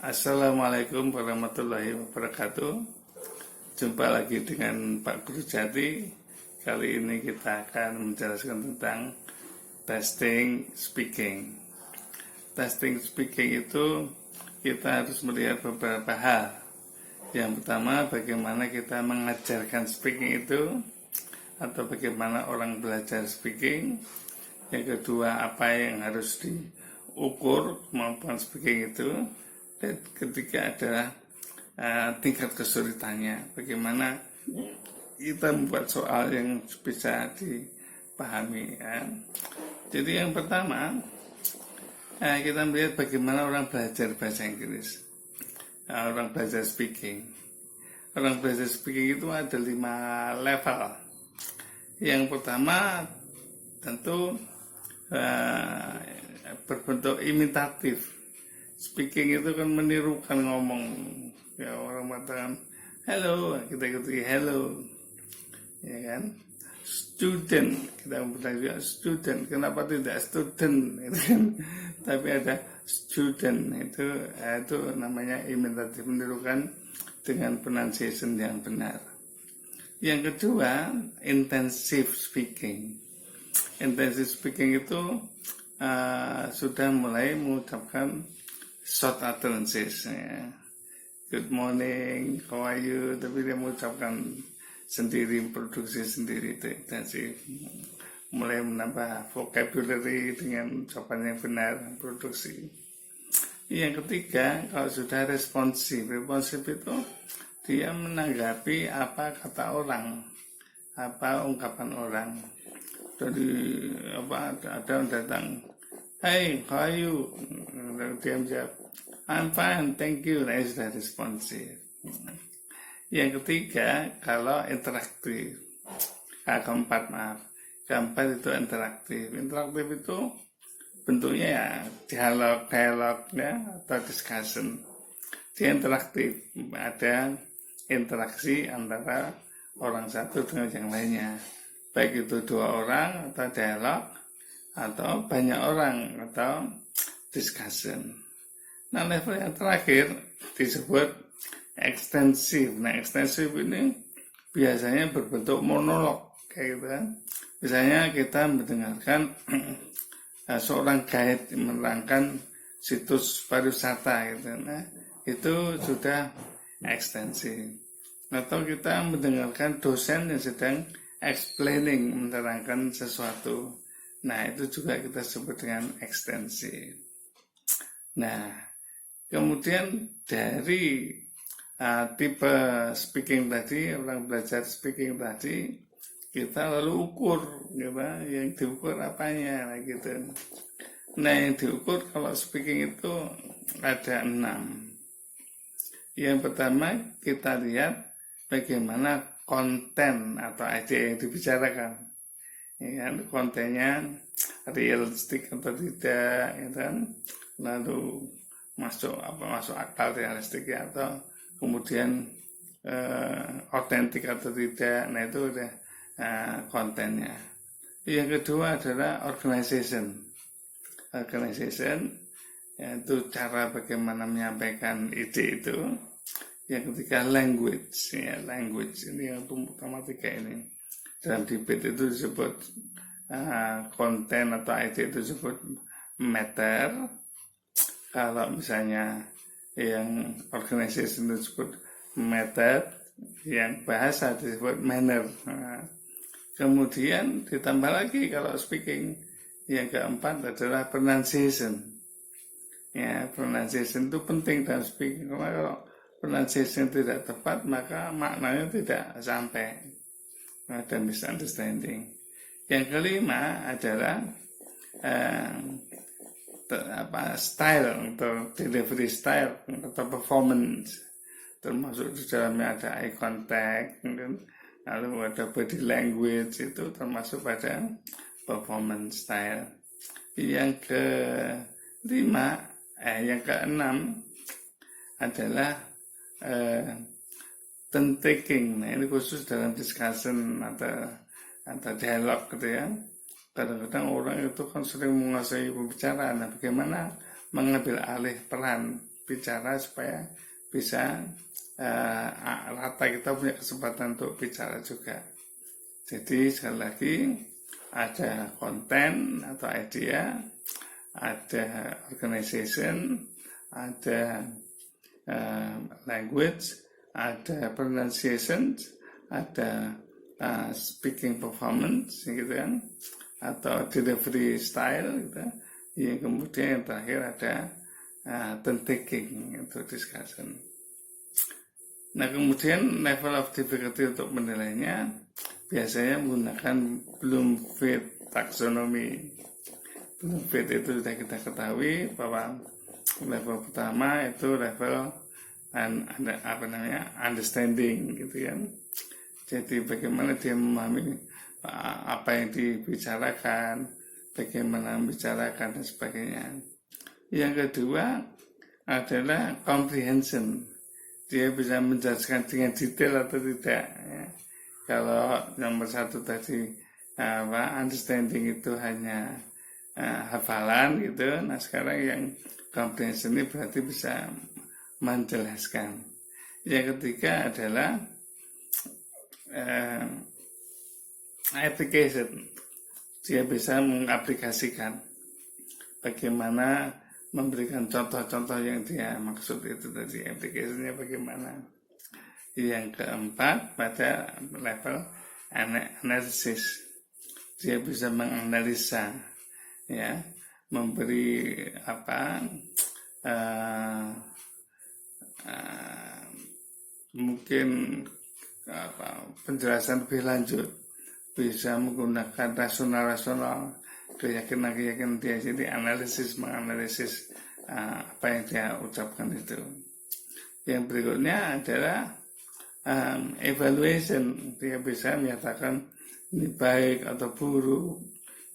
Assalamualaikum warahmatullahi wabarakatuh. Jumpa lagi dengan Pak Guru Jati. Kali ini kita akan menjelaskan tentang testing speaking. Testing speaking itu kita harus melihat beberapa hal. Yang pertama, bagaimana kita mengajarkan speaking itu, atau bagaimana orang belajar speaking. Yang kedua, apa yang harus diukur kemampuan speaking itu. Dan ketiga adalah tingkat kesulitannya, bagaimana kita membuat soal yang bisa dipahami ya. Jadi yang pertama, kita melihat bagaimana orang belajar bahasa Inggris, orang belajar speaking. Orang belajar speaking itu ada 5 level. Yang pertama tentu berbentuk imitatif. Speaking itu kan menirukan ngomong, ya, orang mengatakan hello, kita ikuti hello, ya kan. Student, kita pernah juga student, kenapa tidak student, itu kan. Tapi ada student, itu namanya imitatif, menirukan dengan pronunciation yang benar. Yang kedua, intensive speaking. Intensive speaking itu sudah mulai mengucapkan short utterances ya. Good morning, how are you? Tapi dia mengucapkan sendiri, produksi sendiri itu sih. Mulai menambah vocabulary dengan ucapan yang benar, produksi. Yang ketiga, kalau sudah responsif itu dia menanggapi apa kata orang, apa ungkapan orang. Jadi ada yang datang, hey, how are you? Dia menjawab, I'm fine, thank you. Nah, sudah responsif. Yang ketiga, kalau interaktif. Keempat itu interaktif. Interaktif itu bentuknya ya dialog ya, atau discussion. Dia interaktif, ada interaksi antara orang satu dengan yang lainnya. Baik itu 2 orang atau dialog, atau banyak orang atau discussion. Nah, level yang terakhir disebut ekstensif. Nah, ekstensif ini biasanya berbentuk monolog kayak gitu kan. Misalnya kita mendengarkan seorang guide menerangkan situs pariwisata gitu. Nah, itu sudah ekstensif. Atau kita mendengarkan dosen yang sedang explaining, menerangkan sesuatu. Nah, itu juga kita sebut dengan ekstensif. Nah, kemudian dari tipe speaking tadi, orang belajar speaking tadi, kita lalu ukur, gitu. Yang diukur apanya, nah, gitu. Nah, yang diukur kalau speaking itu ada 6. Yang pertama, kita lihat bagaimana konten atau ide yang dibicarakan. Ya, kontennya realistik atau tidak, ya kan? Lalu masuk akal realistik ya, atau kemudian otentik atau tidak. Nah, itu udah kontennya. Yang kedua adalah organization, yaitu cara bagaimana menyampaikan ide itu. Yang ketiga language, ya, language ini yang pertama 3 ini. Dalam debate itu disebut konten atau ide itu disebut matter. Kalau misalnya yang organization itu disebut method, yang bahasa disebut manner. Nah, kemudian ditambah lagi kalau speaking, yang keempat adalah pronunciation. Ya, pronunciation itu penting dalam speaking. Karena kalau pronunciation tidak tepat, maka maknanya tidak sampai. Ada misunderstanding. Yang kelima adalah style atau delivery style atau performance, termasuk di dalamnya ada eye contact, lalu ada body language, itu termasuk pada performance style. Yang keenam adalah turn taking. Nah, ini khusus dalam discussion atau dialog gitu ya. Kadang-kadang orang itu kan sering menguasai pembicaraan. Nah, bagaimana mengambil alih peran bicara supaya bisa rata, kita punya kesempatan untuk bicara juga. Jadi sekali lagi ada konten atau idea, ada organization, ada language, ada pronunciation, ada speaking performance gitu kan, atau delivery style gitu. Yang kemudian yang terakhir ada taking itu discussion. Nah kemudian level of difficulty untuk menilainya biasanya menggunakan Bloomfield taxonomy. Bloomfield itu sudah kita ketahui bahwa level pertama itu level understanding gitu kan. Jadi bagaimana dia memahami apa yang dibicarakan, bagaimana membicarakan dan sebagainya. Yang kedua adalah comprehension. Dia bisa menjelaskan dengan detail atau tidak. Ya. Kalau nomor satu tadi understanding itu hanya hafalan gitu. Nah sekarang yang comprehension ini berarti bisa menjelaskan. Yang ketiga adalah application. Dia bisa mengaplikasikan bagaimana memberikan contoh-contoh yang dia maksud itu tadi, aplikasinya bagaimana. Yang keempat pada level analisis, dia bisa menganalisa, ya, memberi mungkin penjelasan lebih lanjut, bisa menggunakan rasional keyakinan dia. Jadi menganalisis apa yang dia ucapkan itu. Yang berikutnya adalah evaluation. Dia bisa menyatakan ini baik atau buruk,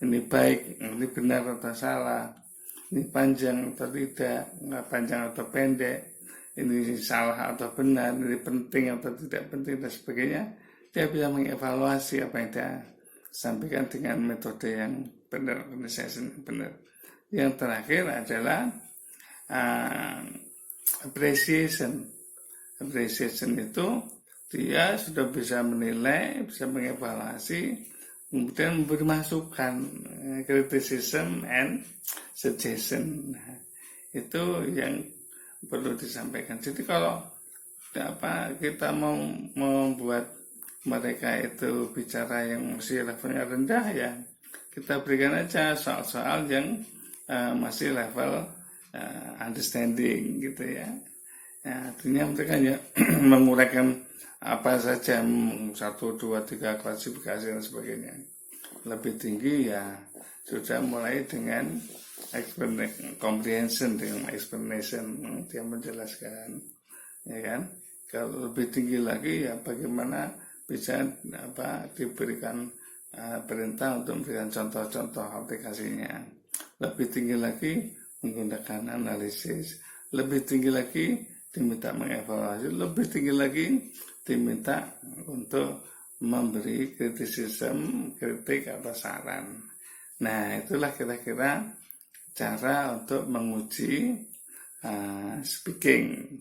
ini baik, ini benar atau salah, ini panjang atau tidak, panjang atau pendek, ini salah atau benar, ini penting atau tidak penting dan sebagainya. Dia bisa mengevaluasi apa yang dia sampaikan dengan metode yang benar, organization yang benar. Yang terakhir adalah appreciation. Appreciation itu dia sudah bisa menilai, bisa mengevaluasi, kemudian memberi masukan, criticism and suggestion. Nah, itu yang perlu disampaikan. Jadi kalau kita mau membuat mereka itu bicara yang masih levelnya rendah, ya kita berikan aja soal-soal yang masih level understanding gitu ya. Artinya mereka ya menguraikan apa saja 1, 2, 3 klasifikasi dan sebagainya. Lebih tinggi ya sudah mulai dengan comprehension, dengan explanation, dia menjelaskan, ya kan. Kalau lebih tinggi lagi ya bagaimana bisa diberikan perintah untuk memberikan contoh-contoh aplikasinya. Lebih tinggi lagi menggunakan analisis, lebih tinggi lagi diminta mengevaluasi, lebih tinggi lagi diminta untuk memberi kritik atau saran. Nah itulah kira-kira cara untuk menguji speaking.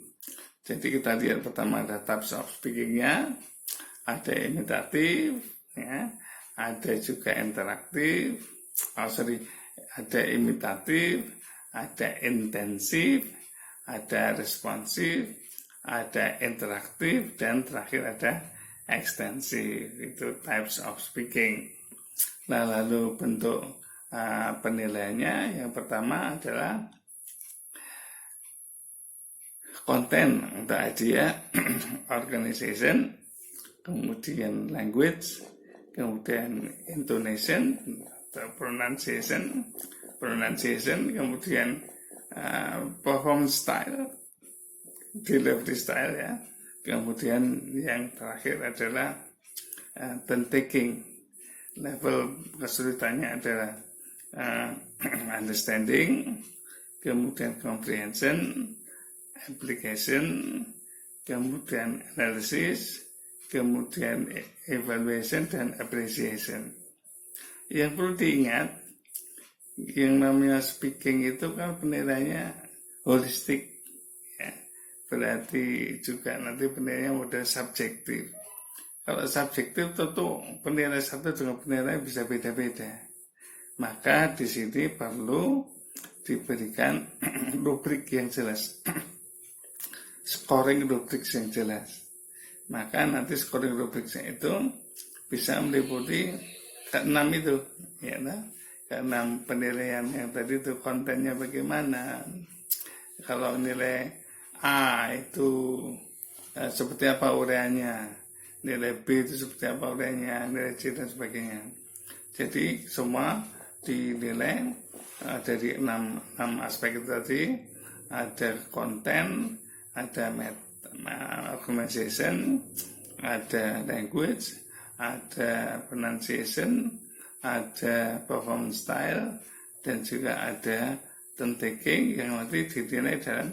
Jadi kita lihat pertama ada types of speakingnya, ada imitatif, ya, ada juga interaktif, ada imitatif, ada intensif, ada responsif, ada interaktif, dan terakhir ada ekstensif. Itu types of speaking. Nah lalu bentuk penilaiannya, yang pertama adalah konten atau idea, organization, kemudian language, kemudian intonation atau pronunciation, kemudian performance style, delivery style, ya. Kemudian yang terakhir adalah taking. Level kesulitannya adalah understanding, kemudian comprehension, application, kemudian analysis, kemudian evaluation dan appreciation. Yang perlu diingat, yang namanya speaking itu kan penilaiannya holistik, berarti juga nanti penilaiannya model subjektif. Kalau subjektif tentu penilaian satu dengan penilaian bisa beda-beda. Maka di sini perlu diberikan rubrik yang jelas, scoring rubrik yang jelas. Maka nanti scoring rubriknya itu bisa meliputi keenam itu, ya, keenam penilaian yang tadi itu kontennya bagaimana. Kalau nilai A itu seperti apa uraiannya, nilai B itu seperti apa uraiannya, nilai C dan sebagainya. Jadi semua dinilai dari enam aspek itu tadi. Ada konten, ada organization, ada language, ada pronunciation, ada performance style, dan juga ada turn taking yang nanti dinilai dalam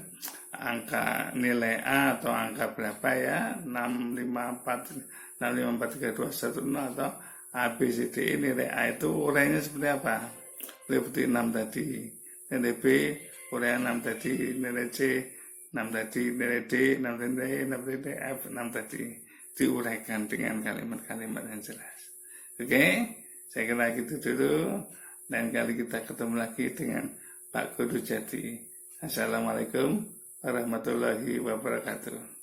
angka nilai A atau angka berapa ya, 654, 6543210 atau A, B, C, D. Nilai A itu uraiannya seperti apa? Meliputi 6 tadi. Nilai B uraian 6 tadi, nilai C 6 tadi, nilai D 6 tadi, nilai D, F 6 tadi. Diuraikan dengan kalimat-kalimat yang jelas. Oke, saya kira gitu dulu. Dan kali kita ketemu lagi dengan Pak Guru Jati. Assalamualaikum warahmatullahi wabarakatuh.